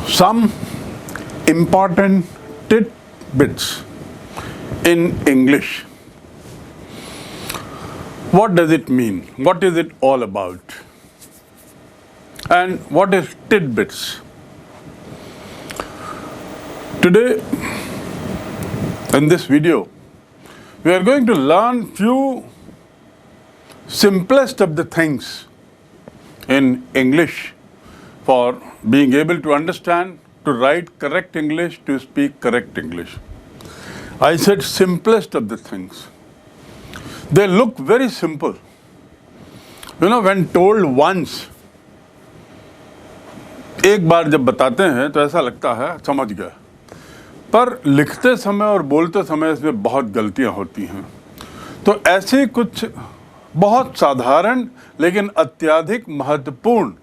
Some important tidbits in English. What does it mean? What is it all about? And what is tidbits? Today, in this video, we are going to learn few simplest of the things in English for being able to understand, to write correct English, to speak correct English. I said simplest of the things. They look very simple. You know, when told once, एक बार जब बताते हैं तो ऐसा लगता है समझ गया, पर लिखते समय और बोलते समय इसमें बहुत गलतियां होती हैं। तो ऐसे कुछ बहुत साधारण लेकिन अत्यधिक महत्वपूर्ण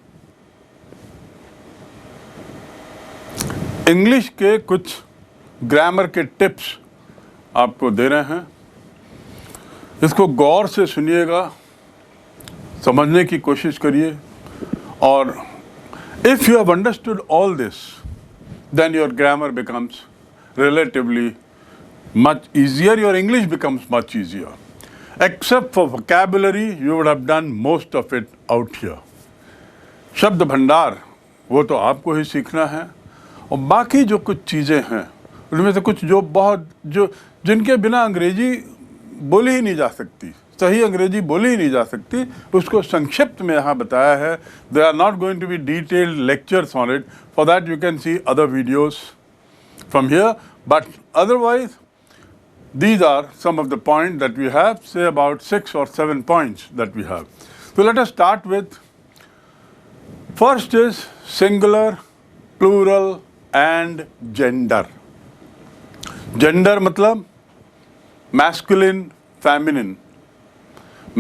इंग्लिश के कुछ ग्रामर के टिप्स आपको दे रहे हैं। इसको गौर से सुनिएगा, समझने की कोशिश करिए, और if you have understood all this, then your grammar becomes relatively much easier, your English becomes much easier. Except for vocabulary, you would have done most of it out here. शब्द भंडार वो तो आपको ही सीखना है, और बाकी जो कुछ चीज़ें हैं उनमें से कुछ जो जिनके बिना अंग्रेजी बोली ही नहीं जा सकती, सही अंग्रेजी बोली ही नहीं जा सकती, उसको संक्षिप्त में यहाँ बताया है. They are not going to be detailed lectures on it. For that you can see other videos from here, but otherwise these are some of the points that we have, say about 6 or 7 points that we have. So let us start with, first is singular, plural and gender. Gender मतलब masculine, feminine.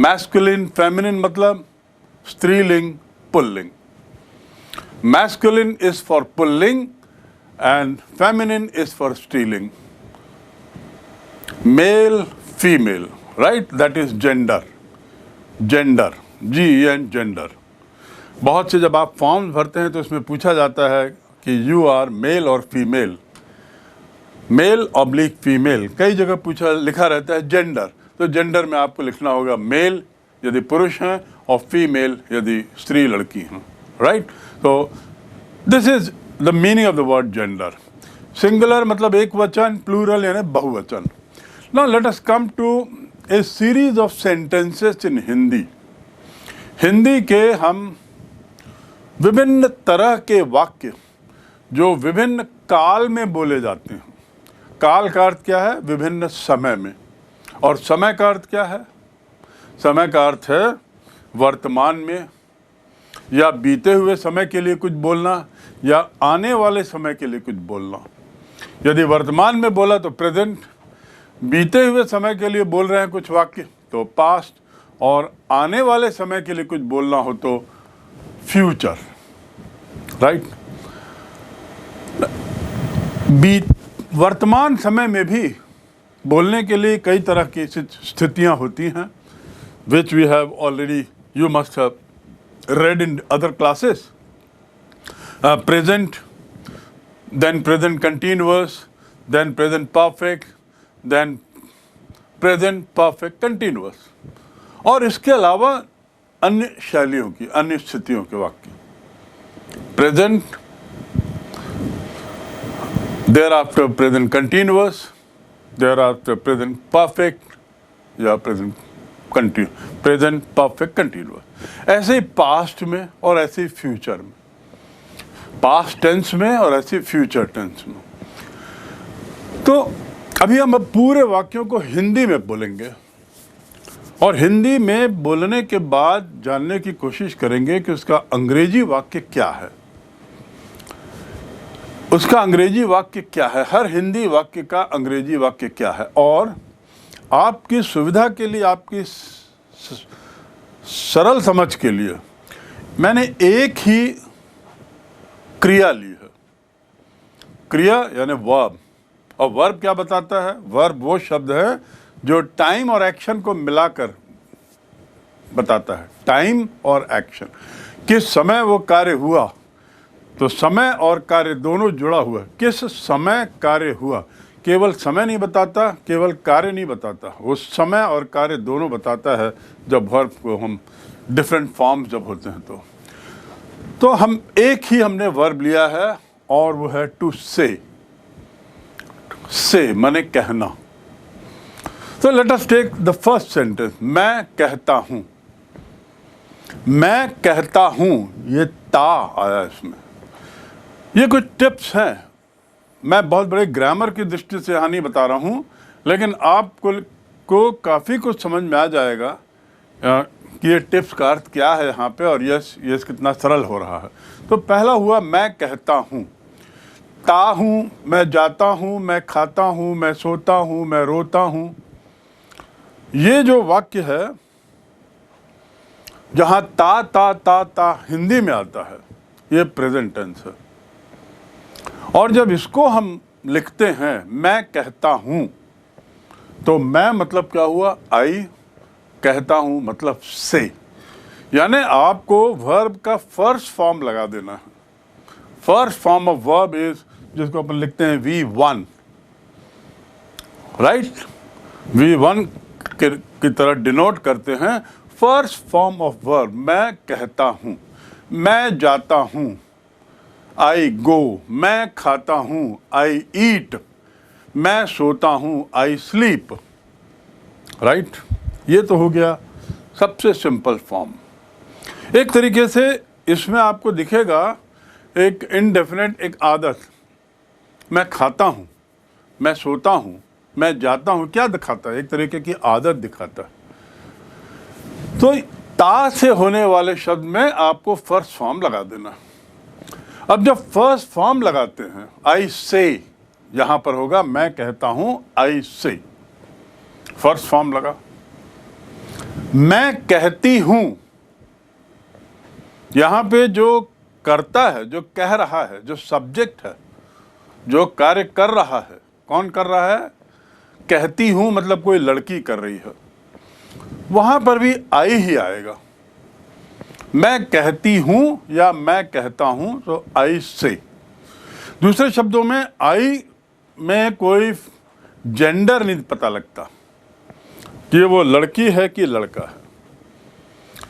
Masculine, feminine मतलब स्त्रीलिंग, pulling. Masculine is for pulling and feminine is for स्त्रीलिंग. Male, female, right? That is gender. Gender, G-E-N, gender. बहुत से जब आप form भरते हैं तो उसमें पूछा जाता है कि यू आर मेल और फीमेल, मेल ऑब्लिक फीमेल, कई जगह लिखा रहता है जेंडर. तो जेंडर में आपको लिखना होगा मेल यदि पुरुष हैं और फीमेल यदि स्त्री लड़की हैं, राइट? तो this is the meaning of the word gender. Singular मतलब एक वचन, प्लूरल यानी बहुवचन. Now let us come to a series of sentences in Hindi. Hindi के हम विभिन्न तरह के वाक्य जो विभिन्न काल में बोले जाते हैं. काल का अर्थ क्या है? विभिन्न समय में. और समय का अर्थ क्या है? समय का अर्थ है वर्तमान में, या बीते हुए समय के लिए कुछ बोलना, या आने वाले समय के लिए कुछ बोलना. यदि वर्तमान में बोला तो प्रेजेंट, बीते हुए समय के लिए बोल रहे हैं कुछ वाक्य तो पास्ट, और आने वाले समय के लिए कुछ बोलना हो तो फ्यूचर, राइट? वर्तमान समय में भी बोलने के लिए कई तरह की स्थितियां होती हैं, which we have already, you must have read in other classes. Present, देन प्रेजेंट कंटिन्यूअस, देन प्रेजेंट परफेक्ट, देन प्रेजेंट परफेक्ट कंटिन्यूअस, और इसके अलावा अन्य शैलियों की, अन्य स्थितियों के वाक्य. Present, thereafter present continuous, thereafter present perfect, या प्रेजेंट परफेक्ट कंटिन्यूअस. ऐसे ही पास्ट में और ऐसे ही फ्यूचर में, पास्ट टेंस में और ऐसे फ्यूचर टेंस में. तो अभी हम पूरे वाक्यों को हिंदी में बोलेंगे, और हिंदी में बोलने के बाद जानने की कोशिश करेंगे कि उसका अंग्रेजी वाक्य क्या है. उसका अंग्रेजी वाक्य क्या है, हर हिंदी वाक्य का अंग्रेजी वाक्य क्या है. और आपकी सुविधा के लिए, आपकी सरल समझ के लिए मैंने एक ही क्रिया ली है. क्रिया यानी वर्ब. और वर्ब क्या बताता है? वर्ब वो शब्द है जो टाइम और एक्शन को मिलाकर बताता है. टाइम और एक्शन, किस समय वो कार्य हुआ, तो समय और कार्य दोनों जुड़ा हुआ है। किस समय कार्य हुआ, केवल समय नहीं बताता, केवल कार्य नहीं बताता, वो समय और कार्य दोनों बताता है जब वर्ब को हम डिफरेंट फॉर्म्स जब होते हैं तो हम एक ही हमने वर्ब लिया है और वो है टू से माने कहना। तो let us take the first sentence, मैं कहता हूं। मैं कहता हूं, ये ता आया इसमें। ये कुछ टिप्स हैं, मैं बहुत बड़े ग्रामर की दृष्टि से यहाँ नहीं बता रहा हूँ, लेकिन आपको काफ़ी कुछ समझ में आ जाएगा कि ये टिप्स का अर्थ क्या है यहाँ पे, और ये कितना सरल हो रहा है। तो पहला हुआ मैं कहता हूँ, ता हूँ, मैं जाता हूँ, मैं खाता हूँ, मैं सोता हूँ, मैं रोता हूँ। ये जो वाक्य है जहाँ ता ता ता ता हिंदी में आता है, ये प्रेजेंट टेंस है। और जब इसको हम लिखते हैं मैं कहता हूँ, तो मैं मतलब क्या हुआ, आई, कहता हूँ मतलब से, यानी आपको वर्ब का फर्स्ट फॉर्म लगा देना है। First form of verb is, जिसको अपन लिखते हैं V1, राइट। V1 की तरह डिनोट करते हैं फर्स्ट फॉर्म ऑफ वर्ब। मैं कहता हूँ, मैं जाता हूँ, आई गो, मैं खाता हूँ, आई ईट, मैं सोता हूँ, आई स्लीप, राइट। ये तो हो गया सबसे सिंपल फॉर्म। एक तरीके से इसमें आपको दिखेगा एक इनडेफिनेट एक आदत, मैं खाता हूँ, मैं सोता हूँ, मैं जाता हूँ, क्या दिखाता है, एक तरीके की आदत दिखाता है। तो ता से होने वाले शब्द में आपको फर्स्ट फॉर्म लगा देना। अब जब फर्स्ट फॉर्म लगाते हैं, आई से, यहां पर होगा मैं कहता हूं, आई से, फर्स्ट फॉर्म लगा। मैं कहती हूं, यहां पे जो करता है, जो कह रहा है, जो सब्जेक्ट है, जो कार्य कर रहा है, कौन कर रहा है, कहती हूं मतलब कोई लड़की कर रही है, वहां पर भी आई ही आएगा। मैं कहती हूं या मैं कहता हूं, तो आई से। दूसरे शब्दों में आई में कोई जेंडर नहीं पता लगता कि वो लड़की है कि लड़का है।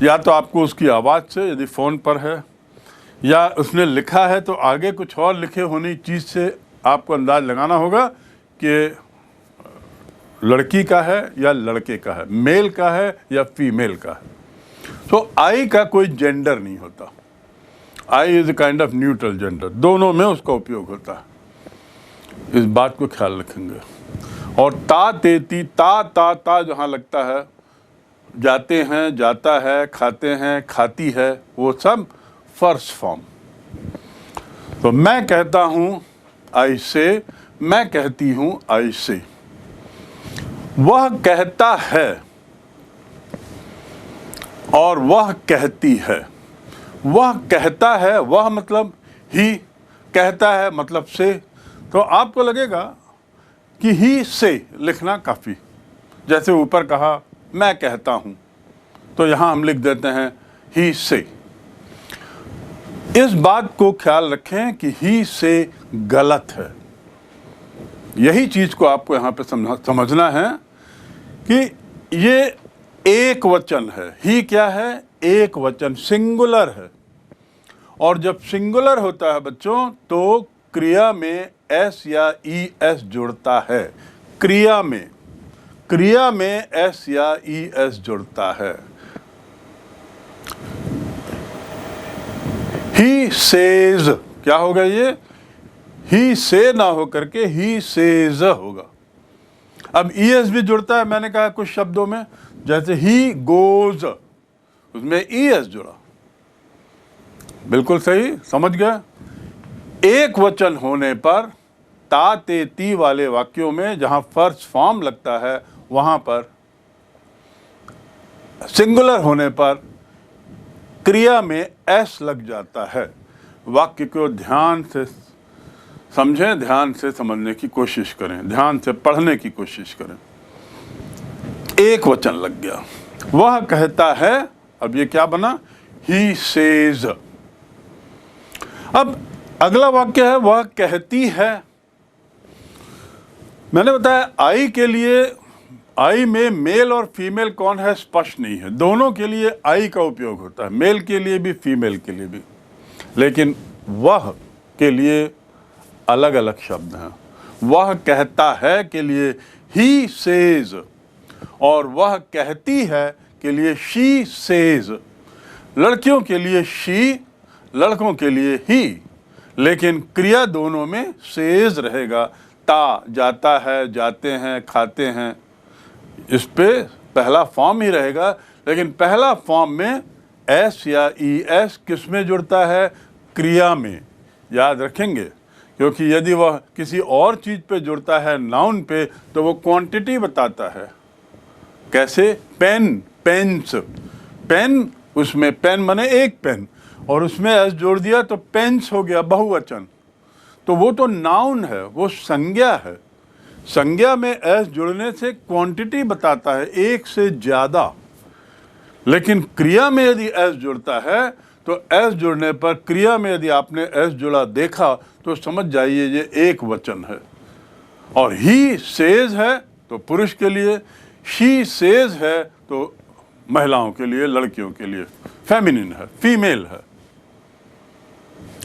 या तो आपको उसकी आवाज़ से, यदि फ़ोन पर है, या उसने लिखा है तो आगे कुछ और लिखे होने चीज़ से आपको अंदाज लगाना होगा कि लड़की का है या लड़के का है, मेल का है या फीमेल का है। तो आई का कोई जेंडर नहीं होता। I is a kind of neutral gender, दोनों में उसका उपयोग होता है। इस बात को ख्याल रखेंगे। और ता तेती, ता ता ता जहाँ लगता है, जाते हैं, जाता है, खाते हैं, खाती है, वो सब फर्स्ट फॉर्म। तो मैं कहता हूँ, आई से, मैं कहती हूँ, आई से। वह कहता है और वह कहती है। वह कहता है, वह मतलब ही, कहता है मतलब से। तो आपको लगेगा कि ही से लिखना काफ़ी, जैसे ऊपर कहा मैं कहता हूँ, तो यहाँ हम लिख देते हैं ही से। इस बात को ख्याल रखें कि ही से गलत है। यही चीज़ को आपको यहाँ पे समझना है कि ये एक वचन है। ही क्या है, एक वचन, सिंगुलर है। और जब सिंगुलर होता है बच्चों, तो क्रिया में एस या ई एस जुड़ता है। क्रिया में एस या ई एस जुड़ता है। ही सेज, क्या होगा ये, ही से ना हो करके ही सेज होगा। अब ई एस भी जुड़ता है, मैंने कहा कुछ शब्दों में, जैसे ही गोज, उसमें ई एस जुड़ा। बिल्कुल सही, समझ गए। एक वचन होने पर, ता ते ती वाले वाक्यों में जहां फर्स्ट फॉर्म लगता है, वहां पर सिंगुलर होने पर क्रिया में एस लग जाता है। वाक्य को ध्यान से समझें, ध्यान से समझने की कोशिश करें, ध्यान से पढ़ने की कोशिश करें। एक वचन लग गया, वह कहता है, अब ये क्या बना, ही सेज। अब अगला वाक्य है वह कहती है। मैंने बताया आई के लिए, आई में मेल और फीमेल कौन है स्पष्ट नहीं है, दोनों के लिए आई का उपयोग होता है, मेल के लिए भी फीमेल के लिए भी, लेकिन वह के लिए अलग अलग शब्द हैं। वह कहता है के लिए ही सेज, और वह कहती है के लिए शी सेज। लड़कियों के लिए शी, लड़कों के लिए ही, लेकिन क्रिया दोनों में सेज रहेगा। ता जाता है, जाते हैं, खाते हैं, इस पे पहला फॉर्म ही रहेगा, लेकिन पहला फॉर्म में एस या ई एस किस में जुड़ता है? क्रिया में। याद रखेंगे, क्योंकि यदि वह किसी और चीज़ पे जुड़ता है, नाउन पे, तो वो क्वांटिटी बताता है। कैसे? पेन, पेन्स, पेन, उसमें पेन माने एक पेन, और उसमें एस जोड़ दिया तो पेन्स हो गया, बहुवचन। तो वो तो नाउन है, वो संज्ञा है। संज्ञा में एस जुड़ने से क्वांटिटी बताता है, एक से ज़्यादा। लेकिन क्रिया में यदि एस जुड़ता है तो एस जुड़ने पर, क्रिया में यदि आपने एस जुड़ा देखा तो समझ जाइए ये एक वचन है। और ही सेज है तो पुरुष के लिए, शी सेज है तो महिलाओं के लिए, लड़कियों के लिए, फेमिनिन है, फीमेल है।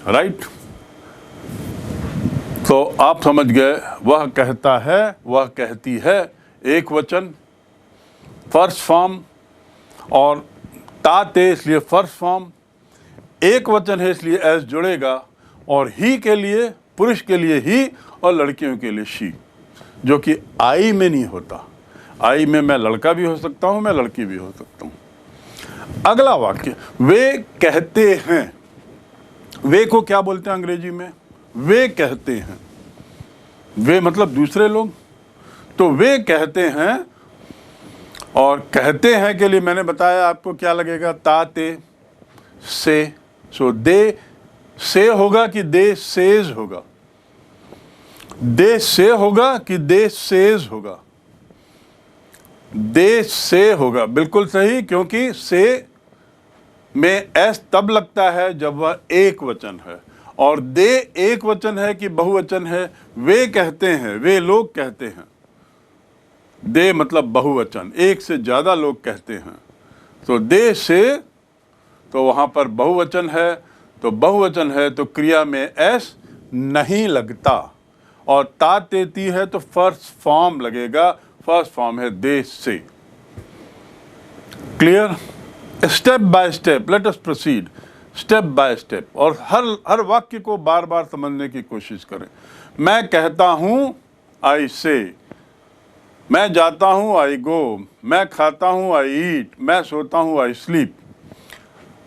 राइट? तो आप समझ गए, वह कहता है, वह कहती है, एक वचन, फर्स्ट फॉर्म, और ताते इसलिए फर्स्ट फॉर्म, एक वचन है इसलिए एस जुड़ेगा, और ही के लिए, पुरुष के लिए ही, और लड़कियों के लिए शी, जो कि आई में नहीं होता। आई में मैं लड़का भी हो सकता हूं, मैं लड़की भी हो सकता हूं। अगला वाक्य, वे कहते हैं। वे को क्या बोलते हैं अंग्रेजी में? वे कहते हैं। वे मतलब दूसरे लोग, तो वे कहते हैं। और कहते हैं के लिए मैंने बताया आपको क्या लगेगा? ताते से। सो दे से होगा कि दे सेज होगा? दे से होगा कि दे सेज होगा? दे से होगा, बिल्कुल सही, क्योंकि से में एस तब लगता है जब वह एक वचन है, और दे एक वचन है कि बहुवचन है? वे कहते हैं, वे लोग कहते हैं। दे मतलब बहुवचन, एक से ज्यादा लोग कहते हैं। तो दे से, तो वहां पर बहुवचन है, तो बहुवचन है तो क्रिया में एस नहीं लगता, और तातेती है तो फर्स्ट फॉर्म लगेगा। फर्स्ट फॉर्म है दे से। Clear? Step by step let us proceed, step by step, और हर वाक्य को बार बार समझने की कोशिश करें। मैं कहता हूं, आई से। मैं जाता हूं, आई गो। मैं खाता हूं, आई ईट। मैं सोता हूं, आई स्लीप।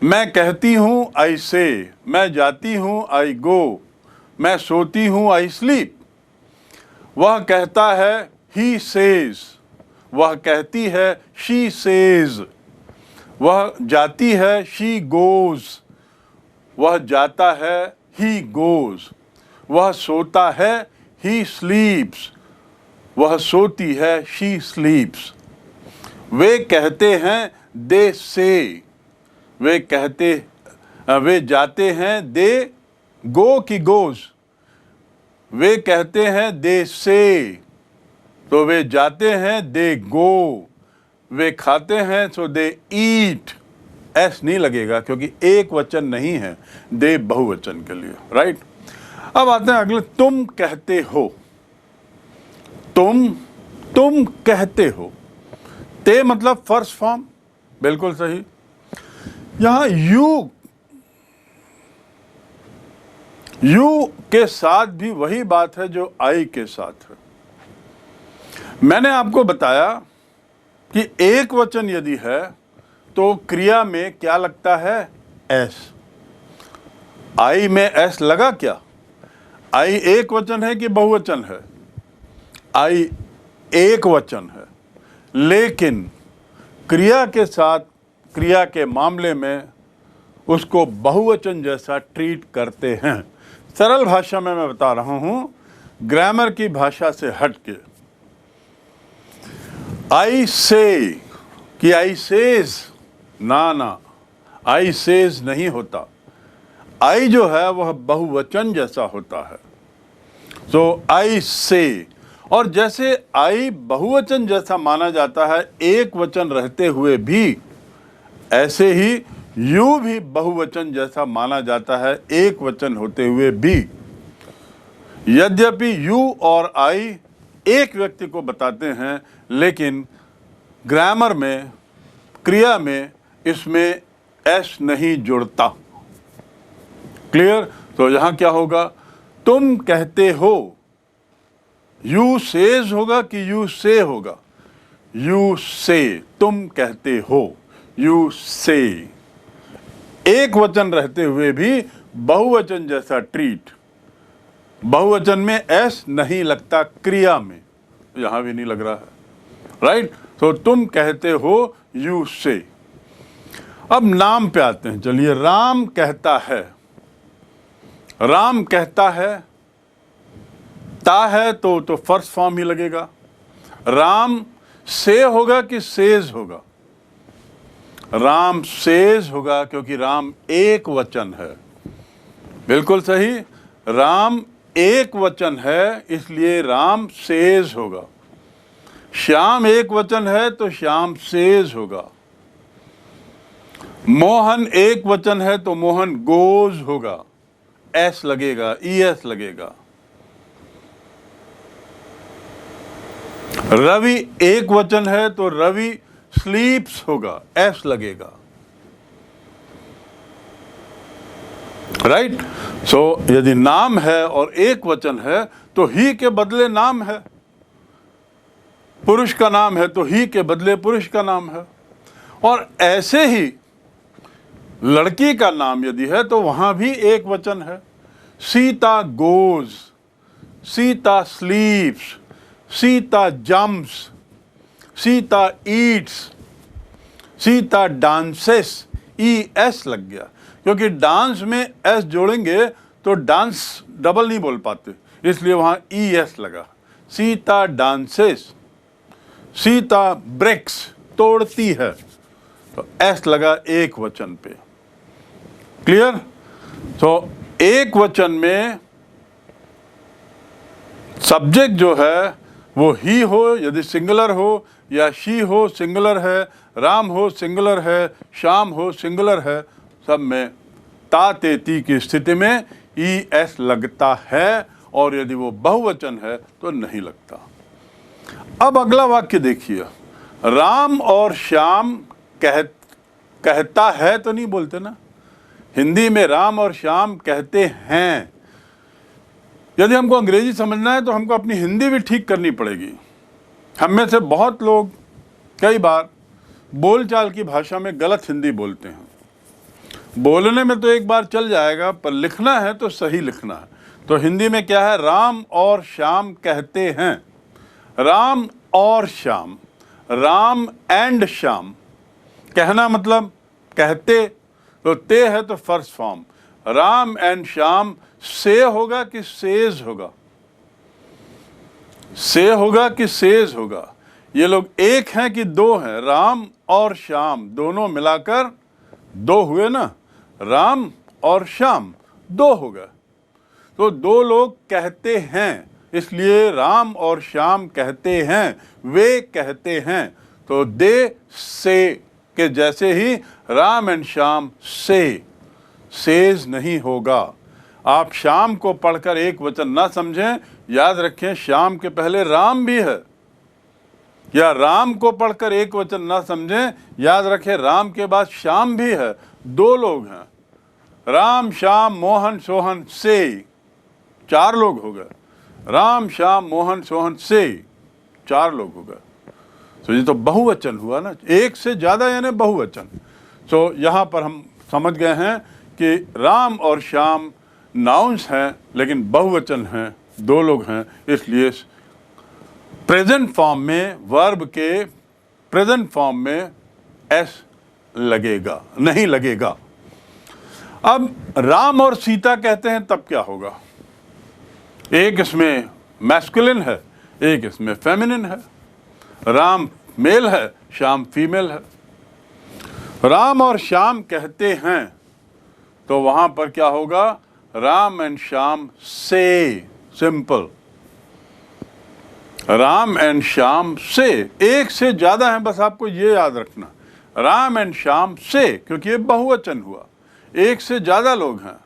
मैं कहती हूं, आई से। मैं जाती हूं, आई गो। मैं सोती हूं, आई स्लीप। वह कहता है, ही सेज। वह कहती है, शी सेज। वह जाती है, शी गोज। वह जाता है, ही गोज। वह सोता है, ही स्लीप्स। वह सोती है, शी स्लीप्स। वे कहते हैं, दे से। वे कहते, वे जाते हैं, दे गो की गोज? वे कहते हैं, दे से, तो वे जाते हैं, दे गो। वे खाते हैं, सो दे ईट। एस नहीं लगेगा क्योंकि एक वचन नहीं है, दे बहुवचन के लिए। राइट? अब आते हैं अगले, तुम कहते हो। तुम कहते हो। ते मतलब फर्स्ट फॉर्म, बिल्कुल सही। यहां यू के साथ भी वही बात है जो आई के साथ है। मैंने आपको बताया कि एक वचन यदि है तो क्रिया में क्या लगता है? एस। आई में एस लगा क्या? आई एक वचन है कि बहुवचन है? आई एक वचन है, लेकिन क्रिया के साथ, क्रिया के मामले में उसको बहुवचन जैसा ट्रीट करते हैं। सरल भाषा में मैं बता रहा हूं, ग्रामर की भाषा से हटके। आई से कि आई सेज, ना, आई सेज नहीं होता। आई जो है वह बहुवचन जैसा होता है, तो आई से। और जैसे आई बहुवचन जैसा माना जाता है एक वचन रहते हुए भी, ऐसे ही यू भी बहुवचन जैसा माना जाता है एक वचन होते हुए भी। यद्यपि यू और आई एक व्यक्ति को बताते हैं, लेकिन ग्रामर में, क्रिया में इसमें एस नहीं जुड़ता। क्लियर? तो यहां क्या होगा? तुम कहते हो, यू सेज होगा कि यू से होगा? यू से, तुम कहते हो, यू से। एक वचन रहते हुए भी बहुवचन जैसा ट्रीट। बहुवचन में एस नहीं लगता क्रिया में, यहां भी नहीं लग रहा है, राइट? तो तुम कहते हो, यू से। अब नाम पे आते हैं। चलिए, राम कहता है। राम कहता है, ता है तो फर्स्ट फॉर्म ही लगेगा। राम से होगा कि सेज होगा? राम सेज होगा, क्योंकि राम एक वचन है। बिल्कुल सही, राम एक वचन है, इसलिए राम सेज होगा। श्याम एक वचन है तो श्याम सेज होगा। मोहन एक वचन है तो मोहन गोज होगा, एस लगेगा, ईएस लगेगा। रवि एक वचन है तो रवि स्लीप्स होगा, एस लगेगा, राइट? सो यदि नाम है और एक वचन है तो ही के बदले नाम है। पुरुष का नाम है तो ही के बदले पुरुष का नाम है। और ऐसे ही लड़की का नाम यदि है तो वहां भी एक वचन है। Sita goes, Sita sleeps, Sita jumps, Sita eats, Sita dances, E S लग गया, क्योंकि डांस में एस जोड़ेंगे तो डांस डबल नहीं बोल पाते, इसलिए वहां ई एस लगा। सीता डांसेस, सीता ब्रेक्स, तोड़ती है, तो एस लगा एक वचन पे। क्लियर? तो एक वचन में सब्जेक्ट जो है वो ही हो यदि सिंगुलर हो, या शी हो सिंगुलर है, राम हो सिंगुलर है, श्याम हो सिंगुलर है, सब में ता ते ती की स्थिति में ई एस लगता है, और यदि वो बहुवचन है तो नहीं लगता। अब अगला वाक्य देखिए, राम और श्याम कहता है तो नहीं बोलते ना, हिंदी में राम और श्याम कहते हैं। यदि हमको अंग्रेजी समझना है तो हमको अपनी हिंदी भी ठीक करनी पड़ेगी। हम में से बहुत लोग कई बार बोलचाल की भाषा में गलत हिंदी बोलते हैं। बोलने में तो एक बार चल जाएगा, पर लिखना है तो सही लिखना है। तो हिंदी में क्या है? राम और श्याम कहते हैं। राम और श्याम, राम एंड श्याम। कहना मतलब कहते, तो ते है तो first form. Ram and Shyam से होगा कि सेज होगा? से होगा कि सेज होगा? ये लोग एक हैं कि दो हैं? राम और श्याम दोनों मिलाकर दो हुए ना, राम और श्याम दो हो गए। तो दो लोग कहते हैं, इसलिए राम और श्याम कहते हैं, वे कहते हैं। तो दे से के जैसे ही राम एंड श्याम से, सेज नहीं होगा। आप श्याम को पढ़कर एक वचन ना समझें, याद रखें श्याम के पहले राम भी है। या राम को पढ़कर एक वचन ना समझें, याद रखें राम के बाद श्याम भी है। दो लोग हैं, राम श्याम मोहन सोहन से, चार लोग हो गए। राम श्याम मोहन सोहन से, चार लोग हो गए। तो ये तो बहुवचन हुआ ना, एक से ज्यादा यानी बहुवचन। तो यहां पर हम समझ गए हैं कि राम और श्याम नाउन्स हैं, लेकिन बहुवचन हैं, दो लोग हैं, इसलिए प्रेजेंट फॉर्म में, वर्ब के प्रेजेंट फॉर्म में एस लगेगा, नहीं लगेगा। अब राम और सीता कहते हैं तब क्या होगा? एक इसमें मैस्कुलिन है, एक इसमें फेमिनिन है। राम मेल है, श्याम फीमेल है। राम और श्याम कहते हैं तो वहां पर क्या होगा, राम एंड श्याम से, सिंपल, राम एंड श्याम से, एक से ज्यादा है, बस आपको ये याद रखना, राम एंड श्याम से, क्योंकि ये बहुवचन हुआ, एक से ज्यादा लोग हैं।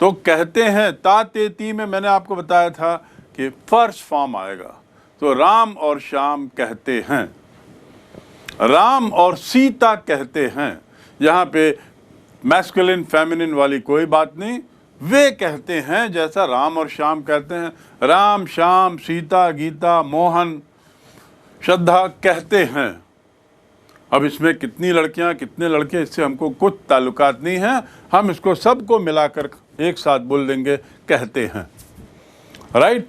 तो कहते हैं, ता ते ती में मैंने आपको बताया था कि फर्स्ट फॉर्म आएगा, तो राम और श्याम कहते हैं, राम और सीता कहते हैं। यहाँ पे मैस्कुलिन फेमिनिन वाली कोई बात नहीं, वे कहते हैं जैसा राम और श्याम कहते हैं। राम, श्याम, सीता, गीता, मोहन, श्रद्धा कहते हैं। अब इसमें कितनी लड़कियां कितने लड़के, इससे हमको कुछ ताल्लुकात नहीं है, हम इसको सबको मिलाकर एक साथ बोल देंगे, कहते हैं, राइट।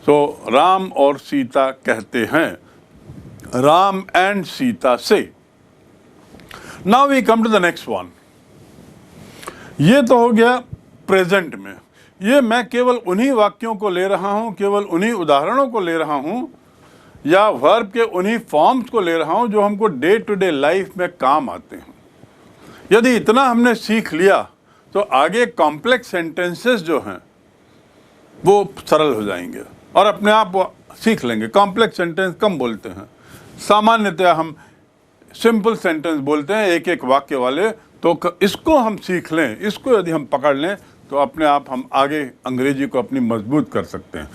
तो राम और सीता कहते हैं, राम एंड सीता से। Now we come to the next one. ये तो हो गया प्रेजेंट में, ये मैं केवल उन्हीं वाक्यों को ले रहा हूं, केवल उन्हीं उदाहरणों को ले रहा हूं, या वर्ब के उन्हीं फॉर्म्स को ले रहा हूं जो हमको डे टू डे लाइफ में काम आते हैं। यदि इतना हमने सीख लिया तो आगे कॉम्प्लेक्स सेंटेंसेस जो हैं वो सरल हो जाएंगे और अपने आप वो सीख लेंगे। कॉम्प्लेक्स सेंटेंस कम बोलते हैं, सामान्यतः हम सिंपल सेंटेंस बोलते हैं, एक एक वाक्य वाले। तो इसको हम सीख लें, इसको यदि हम पकड़ लें तो अपने आप हम आगे अंग्रेजी को अपनी मजबूत कर सकते हैं।